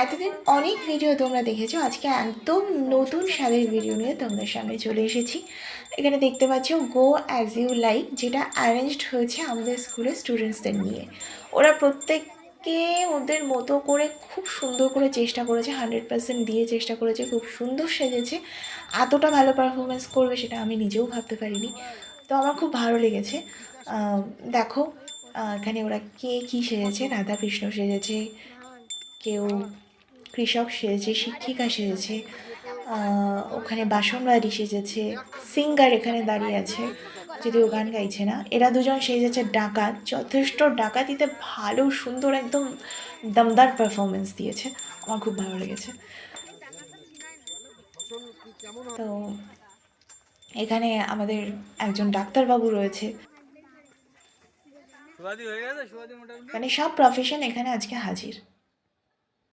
এতদিন অনেক ভিডিও তোমরা দেখেছো, আজকে একদম নতুন স্বাদের ভিডিও নিয়ে তোমাদের সামনে চলে এসেছি। এখানে দেখতে পাচ্ছ গো অ্যাজ ইউ লাইক, যেটা অ্যারেঞ্জড হয়েছে আমাদের স্কুলের স্টুডেন্টসদের নিয়ে। ওরা প্রত্যেককে ওদের মতো করে খুব সুন্দর করে চেষ্টা করেছে, 100% দিয়ে চেষ্টা করেছে, খুব সুন্দর সেজেছে। এতটা ভালো পারফরমেন্স করবে সেটা আমি নিজেও ভাবতে পারিনি। তো আমার খুব ভালো লেগেছে। দেখো, এখানে ওরা কে কী সেজেছে, রাধাকৃষ্ণ সেজেছে, কেউ কৃষক সেজেছে, শিক্ষিকা সেজেছে, ওখানে বাসনবাড়ি সেজেছে, সিঙ্গার এখানে দাঁড়িয়ে আছে, যদিও গান গাইছে না। এরা দুজন সেজেছে ডাকাত, যথেষ্ট ডাকাতিতে ভালো সুন্দর একদম দমদার পারফরমেন্স দিয়েছে। আমার খুব ভালো লেগেছে। তো এখানে আমাদের একজন ডাক্তারবাবু রয়েছে, মানে সব প্রফেশন এখানে আজকে হাজির।